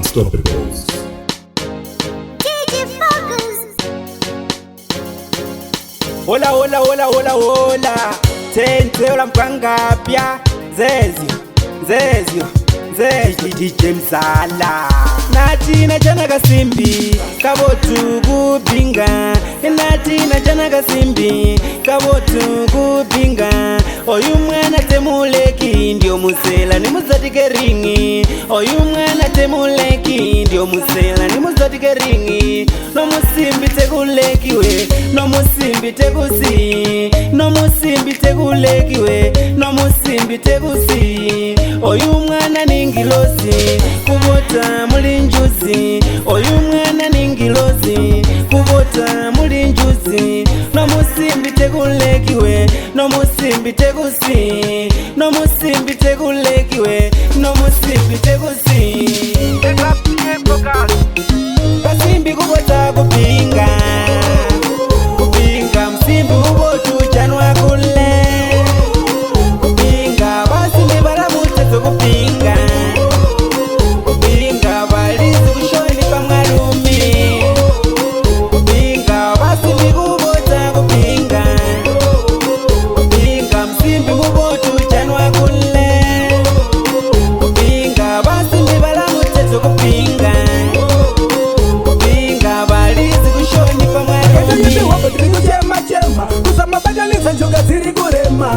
Unstoppables. Hola, hola, hola, hola, hola. Tenze ola mkwangapya. Zezio DJ Mzala. Natina jana kasimbi kabotu kubinga. Natina jana kasimbi kabotu kubinga. Oyu mwana temuleki ndio musela ni muzatike ringi. Oyu mwana temuleki ndio musela ni muzatike ringi. No musimbi tekulekiwe, no musimbi tekusi. No musimbi tekulekiwe, no musimbi tekusi. Oyu mwana ningilozi kubota mulinjuzi. Oyu mwana ningilozi kubota mulinjuzi. No musimbi tekulekiwe, no musimbi tekusi. No musimbi tekulekiwe, no musimbi tekusi. Kasimbi kubota kupinga. Kupinga msimbi ubotu chanwa kule. Kupinga basimbi baramutezo kupinga. Kupinga balizi kushoni pamwarumi. Kupinga basimbi kubota kupinga. Kupinga msimbi ubotu chanwa kule. Kupinga basimbi baramutezo kupinga.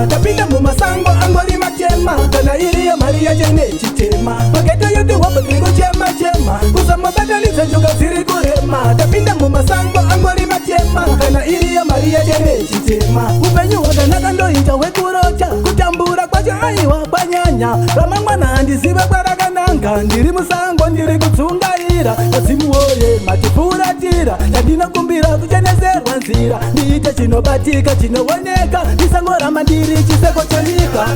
Tapinda mu masango angoli machema kana iriya Maria jene chitema paketo yote wapa trigo chema kusama badaliza njoga ziri kurema tapinda mu masango angoli machema kana iriya Maria jene chitema upenyu wakanaka ndo inja wekurocha kutambura kwacha aiwa panyanya rama mwana ndizive kwarakananga ndiri musango ndiri kutsungaira azimu woye matifuratira chandina kumbira kuchenezerwa nzira ndiite chinobatika chinooneka ndisangora mandiri chiseko chonika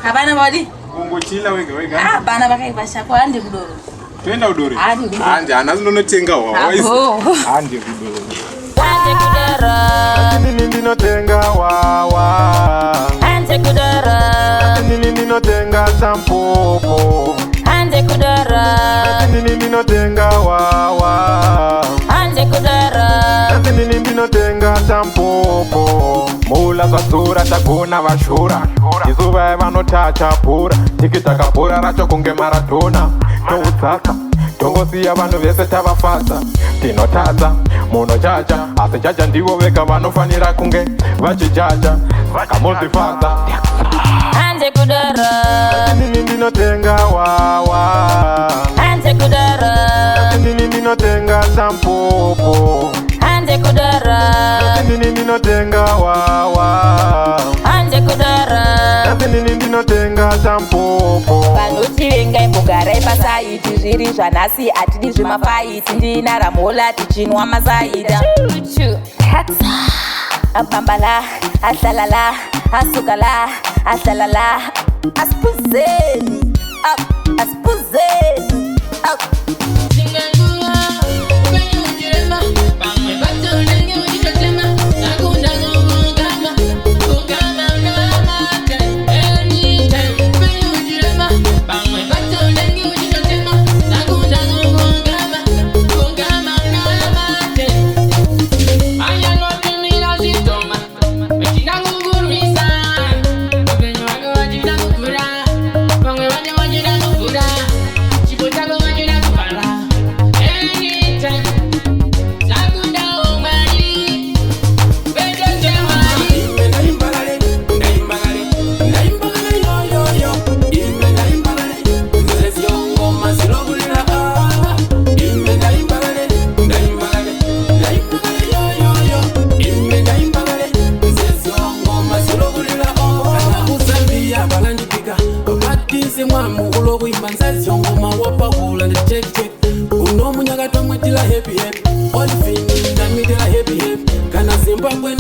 Hapana bodi. Ungochila wega. Ah, bana bakaipasha kwa ande kudoro. Twenda udore. Anje anazonotenga wa. Ande kudoro. Ande kudoro. Nini ndinotenga wa. Ande kudoro. Nini ndinotenga champopo. Ande kudoro. Nini ndinotenga wa. Ande kudoro. Nini ndinotenga champopo. Mula kasura takuna vashura izuva vanotata pura tikitaka pura racho kunge maratona toutsaka tongosiya vanhu vese tavafasa tinotadza munojaja asi jaja ndivo vega vanofanira kunge vachijaja vakamuzvifadza Ande kudoro. nini ndinotenga wawa Ande kudoro. nini ndinotenga champopo Ande kudoro. nini ndinotenga wawa Ande kudoro. nini ndinotenga champopo Vanotivenga imbogara pasaiti zviri zvanhasi atidi zvemafaiti ndina ramola tichinwa masaida apambala asalala asukala asalala aspuzeni aspuzeni Bang, nzazio ngoma wapakula ndi check uno munyakatomwe tila happy happy olifini ndamidela happy happy kana zimbabwe